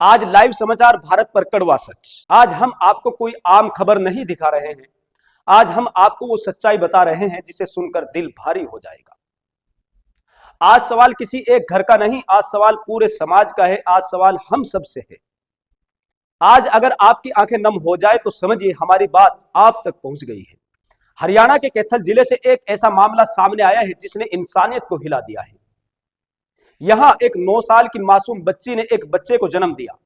आज लाइव समाचार भारत पर कड़वा सच। आज हम आपको कोई आम खबर नहीं दिखा रहे हैं। आज हम आपको वो सच्चाई बता रहे हैं जिसे सुनकर दिल भारी हो जाएगा। आज सवाल किसी एक घर का नहीं, आज सवाल पूरे समाज का है। आज सवाल हम सब से है। आज अगर आपकी आंखें नम हो जाए तो समझिए हमारी बात आप तक पहुंच गई है। हरियाणा के कैथल जिले से एक ऐसा मामला सामने आया है जिसने इंसानियत को हिला दिया है। यहां एक 9 साल की मासूम बच्ची ने एक बच्चे को जन्म दिया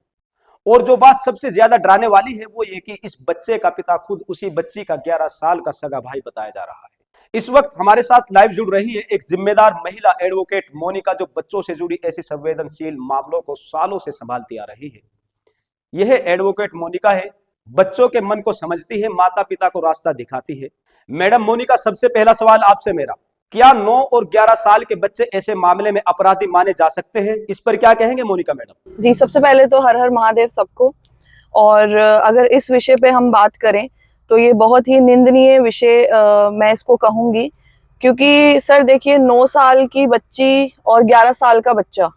और जो बात सबसे ज्यादा डराने वाली है वो ये कि इस बच्चे का पिता खुद उसी बच्ची का 11 साल का सगा भाई बताया जा रहा है। इस वक्त हमारे साथ लाइव जुड़ रही है एक जिम्मेदार महिला एडवोकेट मोनिका, जो बच्चों से जुड़ी ऐसी संवेदनशील मामलों को सालों से संभालती आ रही है। यह एडवोकेट मोनिका है, बच्चों के मन को समझती है, माता पिता को रास्ता दिखाती है। मैडम मोनिका, सबसे पहला सवाल आपसे मेरा, क्या 9 और 11 साल के बच्चे ऐसे मामले में अपराधी माने जा सकते हैं? इस पर क्या कहेंगे मोनिका मैडम? जी, सबसे पहले तो हर हर महादेव सबको। और अगर इस विषय पे हम बात करें तो ये बहुत ही निंदनीय विषय मैं इसको कहूंगी, क्योंकि सर देखिए 9 साल की बच्ची और 11 साल का बच्चा,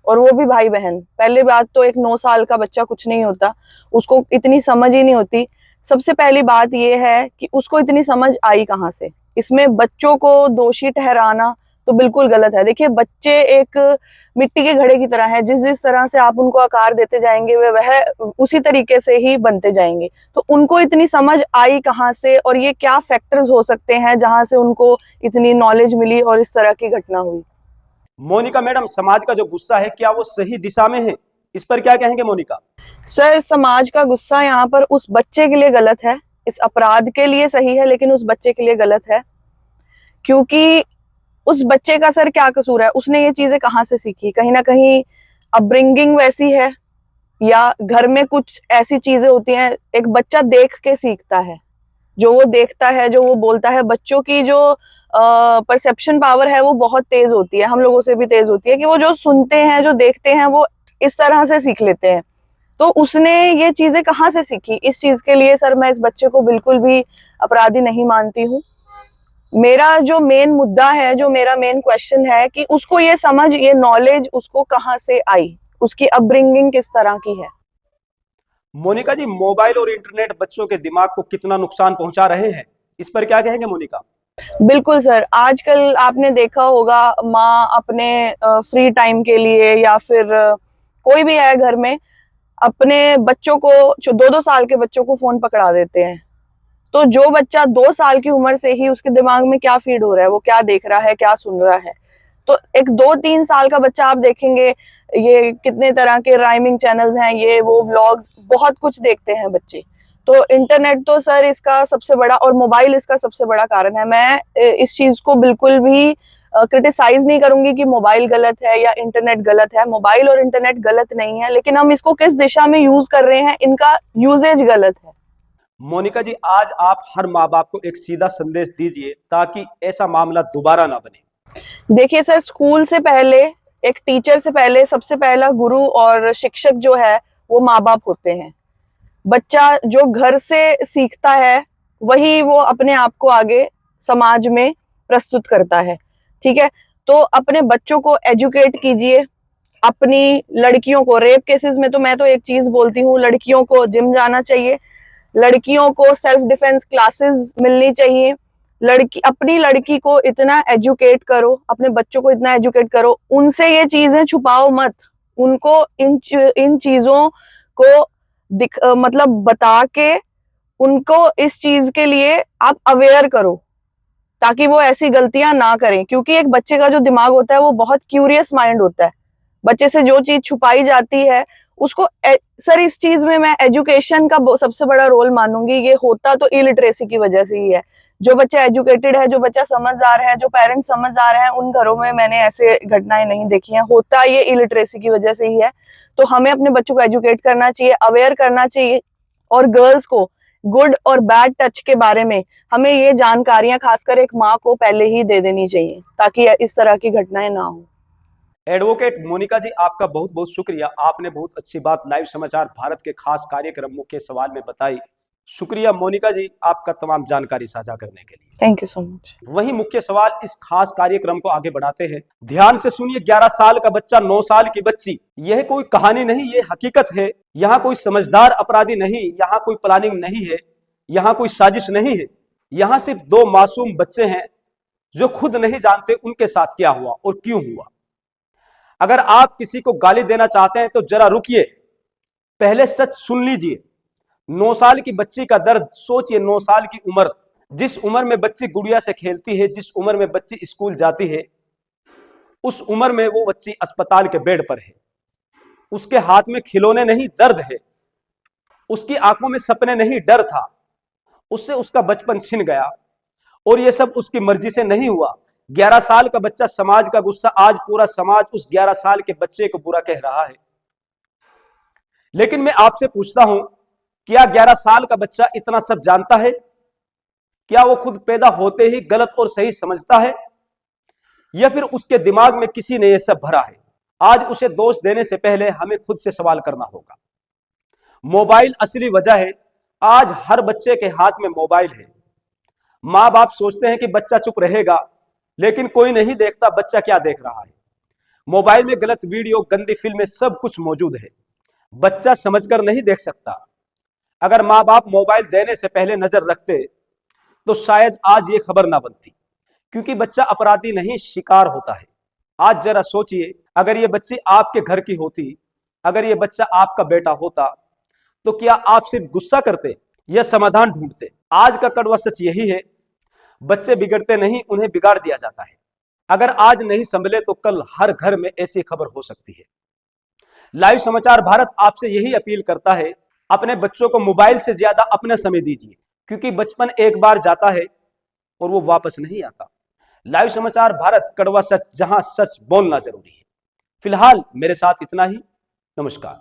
और वो भी भाई बहन। पहले बात तो एक 9 साल का बच्चा कुछ नहीं होता, उसको इतनी समझ ही नहीं होती। सबसे पहली बात ये है कि उसको इतनी समझ आई कहाँ से। इसमें बच्चों को दोषी ठहराना तो बिल्कुल गलत है। देखिए, बच्चे एक मिट्टी के घड़े की तरह है, जिस जिस तरह से आप उनको आकार देते जाएंगे वह उसी तरीके से ही बनते जाएंगे। तो उनको इतनी समझ आई कहाँ से, और ये क्या फैक्टर्स हो सकते हैं जहां से उनको इतनी नॉलेज मिली और इस तरह की घटना हुई। मोनिका मैडम, समाज का जो गुस्सा है क्या वो सही दिशा में है? इस पर क्या कहेंगे मोनिका? सर, समाज का गुस्सा यहाँ पर उस बच्चे के लिए गलत है, इस अपराध के लिए सही है लेकिन उस बच्चे के लिए गलत है। क्योंकि उस बच्चे का सर क्या कसूर है? उसने ये चीजें कहाँ से सीखी? कहीं ना कहीं अपब्रिंगिंग वैसी है, या घर में कुछ ऐसी चीजें होती हैं। एक बच्चा देख के सीखता है, जो वो देखता है, जो वो बोलता है। बच्चों की जो परसेप्शन पावर है वो बहुत तेज होती है, हम लोगों से भी तेज होती है, कि वो जो सुनते हैं, जो देखते हैं, वो इस तरह से सीख लेते हैं। तो उसने ये चीजें कहाँ से सीखी? इस चीज के लिए सर मैं इस बच्चे को बिल्कुल भी अपराधी नहीं मानती हूँ। मेरा जो मेन मुद्दा है, जो मेरा मेन क्वेश्चन है, कि उसको ये समझ, ये नॉलेज उसको कहाँ से आई, उसकी अपब्रिंगिंग किस तरह की है। मोनिका जी, मोबाइल और इंटरनेट बच्चों के दिमाग को कितना नुकसान पहुंचा रहे हैं, इस पर क्या कहेंगे मोनिका? बिल्कुल सर, आजकल आपने देखा होगा माँ अपने फ्री टाइम के लिए, या फिर कोई भी है घर में, अपने बच्चों को, जो 2-2 साल के बच्चों को फोन पकड़ा देते हैं। तो जो बच्चा 2 साल की उम्र से ही उसके दिमाग में क्या फीड हो रहा है, वो क्या देख रहा है, क्या सुन रहा है। तो एक 2-3 साल का बच्चा आप देखेंगे, ये कितने तरह के राइमिंग चैनल्स हैं, ये वो व्लॉग्स, बहुत कुछ देखते हैं बच्चे। तो इंटरनेट तो सर इसका सबसे बड़ा, और मोबाइल इसका सबसे बड़ा कारण है। मैं इस चीज को बिल्कुल भी क्रिटिसाइज नहीं करूंगी कि मोबाइल गलत है या इंटरनेट गलत है। मोबाइल और इंटरनेट गलत नहीं है, लेकिन हम इसको किस दिशा में यूज कर रहे हैं, इनका यूजेज गलत है। मोनिका जी, आज आप हर माँ बाप को एक सीधा संदेश दीजिए ताकि ऐसा मामला दोबारा ना बने। देखिए सर, स्कूल से पहले, एक टीचर से पहले, सबसे पहला गुरु और शिक्षक जो है वो माँ बाप होते हैं। बच्चा जो घर से सीखता है वही वो अपने आप को आगे समाज में प्रस्तुत करता है। ठीक है, तो अपने बच्चों को एजुकेट कीजिए। अपनी लड़कियों को, रेप केसेस में तो मैं तो एक चीज बोलती हूँ, लड़कियों को जिम जाना चाहिए, लड़कियों को सेल्फ डिफेंस क्लासेस मिलनी चाहिए। अपनी लड़की को इतना एजुकेट करो, अपने बच्चों को इतना एजुकेट करो, उनसे ये चीजें छुपाओ मत। उनको इन चीजों को मतलब बता के उनको इस चीज के लिए आप अवेयर करो, ताकि वो ऐसी गलतियां ना करें। क्योंकि एक बच्चे का जो दिमाग होता है वो बहुत क्यूरियस माइंड होता है। बच्चे से जो चीज छुपाई जाती है उसको सर, इस चीज में मैं एजुकेशन का सबसे बड़ा रोल मानूंगी। ये होता तो इलिटरेसी की वजह से ही है। जो बच्चा एजुकेटेड है, जो बच्चा समझदार है, जो पेरेंट्स समझदार हैं, उन घरों में मैंने ऐसे घटनाएं नहीं देखी हैं। होता ये इलिटरेसी की वजह से ही है। तो हमें अपने बच्चों को एजुकेट करना चाहिए, अवेयर करना चाहिए, और गर्ल्स को गुड और बैड टच के बारे में हमें ये जानकारियां खासकर एक माँ को पहले ही दे देनी चाहिए, ताकि इस तरह की घटनाएं ना हो। एडवोकेट मोनिका जी, आपका बहुत बहुत शुक्रिया। आपने बहुत अच्छी बात लाइव समाचार भारत के खास कार्यक्रमों के सवाल में बताई। शुक्रिया मोनिका जी, आपका तमाम जानकारी साझा करने के लिए। Thank you so much. वही मुख्य सवाल इस खास कार्यक्रम को आगे बढ़ाते हैं। ध्यान से सुनिए, 11 साल का बच्चा, 9 साल की बच्ची, यह कोई कहानी नहीं, ये हकीकत है। यहाँ कोई समझदार अपराधी नहीं, यहाँ कोई प्लानिंग नहीं है, यहाँ कोई साजिश नहीं है। यहाँ सिर्फ दो मासूम बच्चे हैं जो खुद नहीं जानते उनके साथ क्या हुआ और क्यों हुआ। अगर आप किसी को गाली देना चाहते हैं तो जरा रुकिए, पहले सच सुन लीजिए। 9 साल की बच्ची का दर्द सोचिए। 9 साल की उम्र, जिस उम्र में बच्ची गुड़िया से खेलती है, जिस उम्र में बच्ची स्कूल जाती है, उस उम्र में वो बच्ची अस्पताल के बेड पर है। उसके हाथ में खिलौने नहीं, दर्द है। उसकी आंखों में सपने नहीं, डर था। उससे उसका बचपन छिन गया और ये सब उसकी मर्जी से नहीं हुआ। 11 साल का बच्चा, समाज का गुस्सा, आज पूरा समाज उस 11 साल के बच्चे को बुरा कह रहा है। लेकिन मैं आपसे पूछता हूं, क्या 11 साल का बच्चा इतना सब जानता है? क्या वो खुद पैदा होते ही गलत और सही समझता है, या फिर उसके दिमाग में किसी ने यह सब भरा है? आज उसे दोष देने से पहले हमें खुद से सवाल करना होगा। मोबाइल असली वजह है। आज हर बच्चे के हाथ में मोबाइल है। माँ बाप सोचते हैं कि बच्चा चुप रहेगा, लेकिन कोई नहीं देखता बच्चा क्या देख रहा है। मोबाइल में गलत वीडियो, गंदी फिल्में, सब कुछ मौजूद है। बच्चा समझकर नहीं देख सकता। अगर माँ बाप मोबाइल देने से पहले नजर रखते तो शायद आज ये खबर ना बनती, क्योंकि बच्चा अपराधी नहीं, शिकार होता है। आज जरा सोचिए, अगर ये बच्ची आपके घर की होती, अगर ये बच्चा आपका बेटा होता, तो क्या आप सिर्फ गुस्सा करते या समाधान ढूंढते? आज का कड़वा सच यही है, बच्चे बिगड़ते नहीं, उन्हें बिगाड़ दिया जाता है। अगर आज नहीं संभले तो कल हर घर में ऐसी खबर हो सकती है। लाइव समाचार भारत आपसे यही अपील करता है, अपने बच्चों को मोबाइल से ज्यादा अपना समय दीजिए, क्योंकि बचपन एक बार जाता है और वो वापस नहीं आता। लाइव समाचार भारत, कड़वा सच, जहां सच बोलना जरूरी है। फिलहाल मेरे साथ इतना ही। नमस्कार।